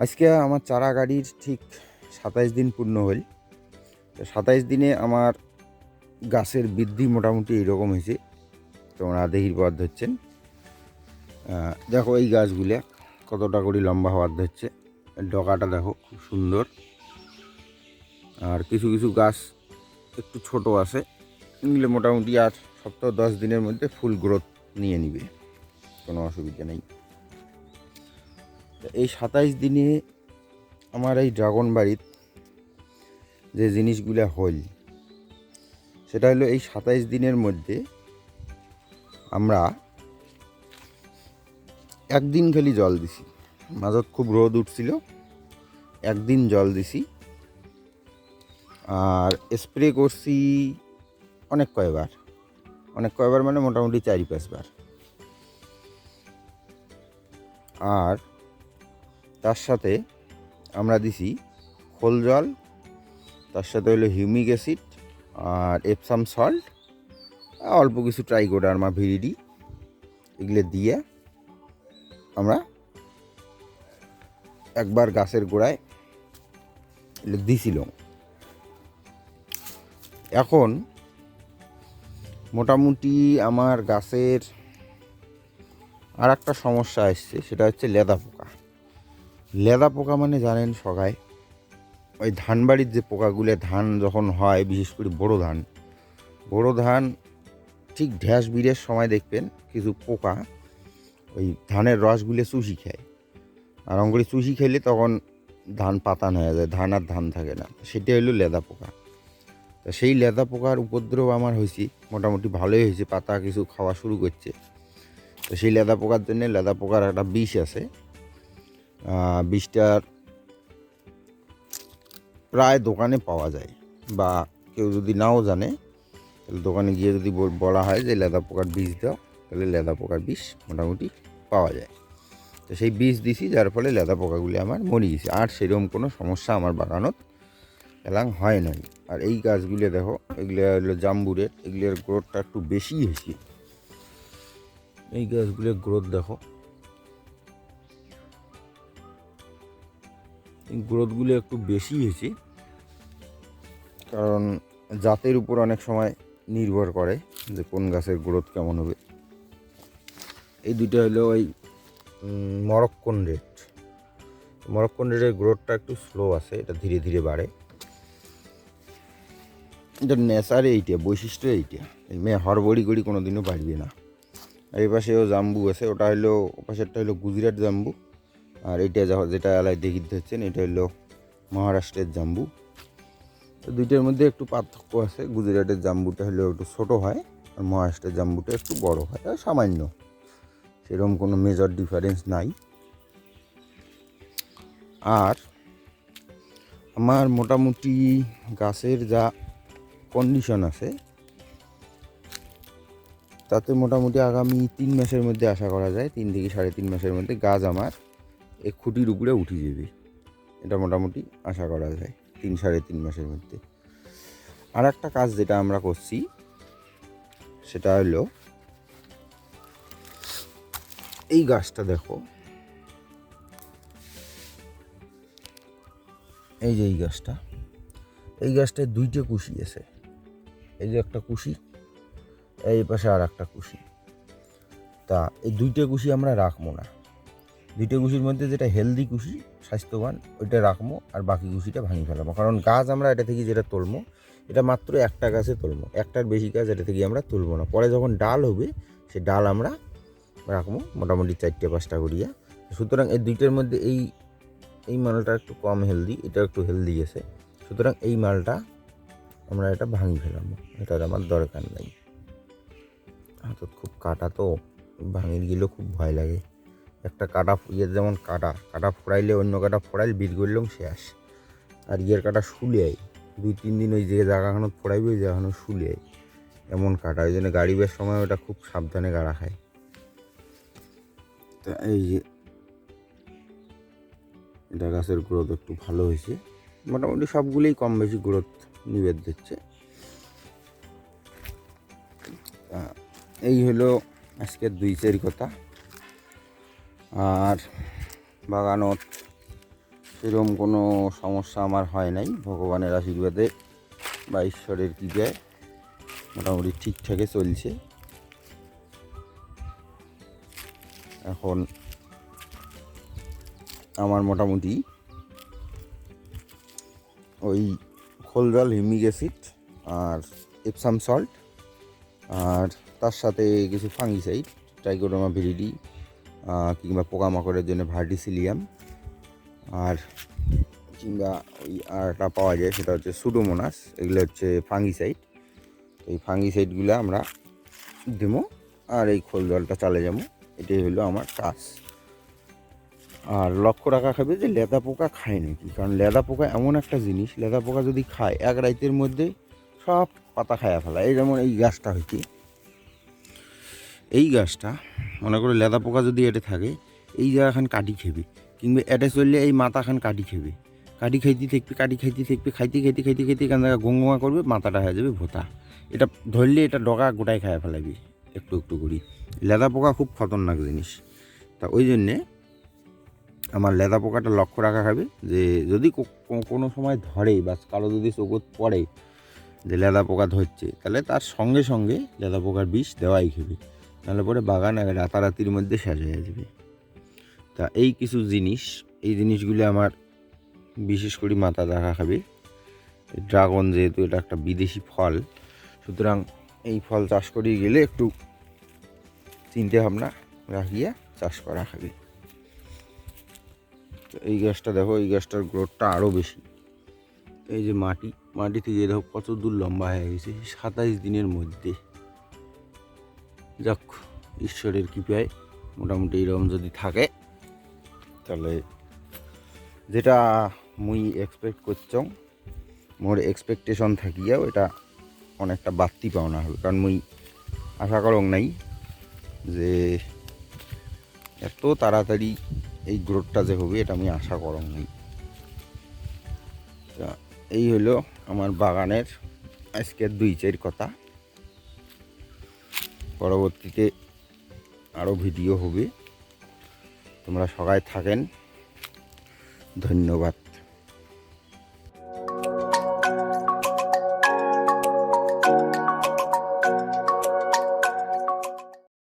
আজকে আমার চারা গাড়ির ঠিক 27 দিন পূর্ণ হল। 27 দিনে আমার গাছের বৃদ্ধি মোটামুটি এইরকম হয়েছে। তোমরা দেখির পর ধরছেন, দেখো এই গাছগুলো কতটা করে লম্বা হওয়ার ধরছে। ডগাটা দেখো খুব সুন্দর। আর কিছু কিছু গাছ একটু ছোট আছে, এগুলো মোটামুটি আর সপ্তাহ 10 দিনের মধ্যে ফুল গ্রোথ নিয়ে নিবে, কোনো অসুবিধা নেই। এই 27 দিনে আমার এই ড্রাগন বাড়ির যে জিনিসগুলো হল সেটা হলো এই 27 দিনের মধ্যে আমরা একদিন খালি জল দিছি। মাঝত খুব রোদ উঠছিল, একদিন জল দিছি। আর স্প্রে করছি অনেক কয়বার মানে মোটামুটি 4-5 বার। আর তার সাথে আমরা দিছি খোল জল, তার সাথে হলো হিউমিক অ্যাসিড আর এপসাম সল্ট, অল্প কিছু ট্রাইকোডার্মা ভিরিডি, এগুলো দিয়ে আমরা একবার গাছের গোড়ায় দিছিলাম। এখন মোটামুটি আমার গাছের আর একটা সমস্যা আসছে, সেটা হচ্ছে লেদা পোকা। লেদা পোকা মানে জানেন সবাই, ওই ধান বাড়ির যে পোকাগুলো, ধান যখন হয় বিশেষ করে বড়ো ধান ঠিক ঢ্যাস বিড়ের সময় দেখবেন কিছু পোকা ওই ধানের রসগুলো চুষি খায়। আর অঙ্গুরি চুষি খেলে তখন ধান পাতান হয়ে যায়, ধান আর ধান থাকে না। সেটা হলো লেদা পোকা। তা সেই লেদা পোকার উপদ্রব আমার হয়েছে, মোটামুটি ভালোই হয়েছে, পাতা কিছু খাওয়া শুরু করছে। তো সেই লেদা পোকার জন্য লেদা পোকার একটা বিষ আছে। বিষটার প্রায় দোকানে পাওয়া যায়, বা কেউ যদি নাও জানে তাহলে দোকানে গিয়ে যদি বলা হয় যে লেদা পোকার বিষ দাও, তাহলে লেদা পোকার বিষ মোটামুটি পাওয়া যায়। তো সেই বিষ দিছি, যার ফলে লেদা পোকাগুলি আমার মরে গেছে। আর সেরকম কোনো সমস্যা আমার বাগানত এলাং হয় নাই। আর এই গাছগুলো দেখো, এগুলো হলো জাম্বুরের, এগুলোর গ্রোথটা একটু বেশি হয়েছে। এই গাছগুলোর গ্রোথ দেখো, এই গ্রোথগুলো একটু বেশি হয়েছে, কারণ জাতের উপর অনেক সময় নির্ভর করে যে কোন গাছের গ্রোথ কেমন হবে। এই দুইটা হলো ওই মরক্কন রেডের গ্রোথটা একটু স্লো আছে, এটা ধীরে ধীরে বাড়ে। এটা নেচারে এইটা বৈশিষ্ট্য, এইটা মেয়ে হরবড়ি করি কোনো দিনও বাড়বে না। আর এই পাশেও জাম্বু আছে, ওটা হলো ওপাশেরটা হলো গুজরাট জাম্বু। আর এইটা যেটা এলাকায় দেখিতে হচ্ছেন, এটা হলো মহারাষ্ট্রের জাম্বু। তো দুইটার মধ্যে একটু পার্থক্য আছে। গুজরাটের জাম্বুটা হলো একটু ছোটো হয়, আর মহারাষ্ট্রের জাম্বুটা একটু বড় হয়, আর সামান্য, সেরকম কোনো মেজর ডিফারেন্স নাই। আর আমার মোটামুটি গাছের যা কন্ডিশন আছে তাতে মোটামুটি আগামী 3 মাসের মধ্যে আশা করা যায়, 3 থেকে 3.5 মাসের মধ্যে গাছ আমার এই খুঁটির উপরে উঠে যাবে। এটা মোটামুটি আশা করা যায় 3-3.5 মাসের মধ্যে। আর একটা কাজ যেটা আমরা করছি সেটা হলো এই গাছটা দেখো, এই যে এই গাছটায় 2টে কুশি আছে। এই যে একটা কুশি, এই পাশে আর একটা কুশি। তা এই 2টে কুশি আমরা রাখবো না। 2টে কুশির মধ্যে যেটা হেলদি কুশি, স্বাস্থ্যবান, ওইটা রাখবো, আর বাকি কুশিটা ভাঙি ফেলাবো। কারণ গাছ আমরা এটা থেকে যেটা তুলবো, এটা মাত্র একটা গাছে তুলবো, একটার বেশি গাছ এটা থেকে আমরা তুলবো না। পরে যখন ডাল হবে, সে ডাল আমরা রাখবো মোটামুটি 4-5টা করিয়া। সুতরাং এই 2টার মধ্যে এই মালটা একটু কম হেলদি, এটা একটু হেলদি আছে। সুতরাং এই মালটা আমরা এটা ভাঙি ফেলাবো, এটার আমার দরকার নাই। হাতত খুব কাটা, তো ভাঙির গেলেও খুব ভয় লাগে। একটা কাটা যেমন কাটা ফোড়াইলে অন্য কাটা ফোড়াইলে বীর করলাম শেষ। আর কাটা শুলে 2-3 দিন ওই যে জায়গাখানো ফোড়াইবে, ওই জায়গাখানো শুলে এমন কাটা, ওই জন্য গাড়ি বের সময় ওটা খুব সাবধানে গাড়া খায়। তা এই যে এটা গাছের গ্রোথ একটু ভালো হয়েছে, মোটামুটি সবগুলোই কম বেশি গ্রোথ নিবেদ দিচ্ছে। এই হলো আজকের 2-4 কথা। আর বাগানত সেরকম কোনো সমস্যা আমার হয় নাই, ভগবানের আশীর্বাদে বা ঈশ্বরের কৃপায় মোটামুটি ঠিকঠাকই চলছে। এখন আমার মোটামুটি ওই খোল জল, হিউমিক অ্যাসিড আর এপসাম সল্ট, আর তার সাথে কিছু ফাঙ্গিসাইড, ট্রাইকোডার্মা ভিরিডি কিংবা পোকামাকড়ের জন্য ভার্টিসিলিয়াম, আর কিংবা ওই আরটা পাওয়া যায় সেটা হচ্ছে সুডোমোনাস, এগুলো হচ্ছে ফাঙ্গিসাইড। এই ফাঙ্গিসাইডগুলো আমরা দেবো আর এই খোল জলটা চালে যাবো, এটাই হলো আমার কাজ। আর লক্ষ্য রাখা খাবে যে লেদা পোকা খায় নাকি, কারণ লেদা পোকা এমন একটা জিনিস, লেদা পোকা যদি খায় এক রাতের মধ্যে সব পাতা খায়া ফেলায়। এই যেমন এই গাছটা হইতে, এই গাছটা মনে করে লেদা পোকা যদি এটে থাকে, এই জায়গাখান কাটি খেবে, কিংবা এটে চললে এই মাথাখান কাটি খেবে, কাটি খাইতে থাকবে, কাটি খাইতে থাকবে, খাইতে খাইতে খাইতে খাইতে এখান থেকে গঙ্গমা করবে, মাথাটা হয়ে যাবে ভোতা। এটা ধরলে এটা ডগা গোটায় খায়া ফেলাবি একটু একটু করি। লেদা পোকা খুব খতরনাক জিনিস। তা ওই জন্যে আমার লেদা পোকাটা লক্ষ্য রাখা খাবে যে যদি কোনো সময় ধরে বা কারো যদি চোখত পড়ে যে লেদা পোকা ধরছে, তাহলে তার সঙ্গে সঙ্গে লেদা পোকার বিষ দেওয়াই খেবে, নাহলে পরে বাগান রাতারাতির মধ্যে শেষ হয়ে যাবে। তা এই কিছু জিনিস, এই জিনিসগুলি আমার বিশেষ করে মাথা রাখা খাবে। ড্রাগন যেহেতু এটা একটা বিদেশি ফল, সুতরাং এই ফল চাষ করে গেলে একটু চিন্তা ভাবনা রাখিয়া চাষ করা খাবে। তো এই গাছটা দেখো, এই গাছটার গ্রোথটা আরও বেশি। এই যে মাটি থেকে দেখো কত দূর লম্বা হয়ে গেছে 27 দিনের মধ্যে। যাক, ঈশ্বরের কৃপায় মোটামুটি এরকম যদি থাকে, তাহলে যেটা মুই এক্সপেক্ট করছং, মোর এক্সপেকটেশন থাকিয়াও এটা অনেকটা বাড়তি পাওনা হবে, কারণ মুই আশা করং নাই যে এত তাড়াতাড়ি এই গ্রোথটা যে হবে, এটা আমি আশা করং নাই। তা এই হলো আমার বাগানের আজকের 2-4 কথা। পরবর্তীতে আরও ভিডিও হবে, তোমরা সবাই থাকেন, ধন্যবাদ।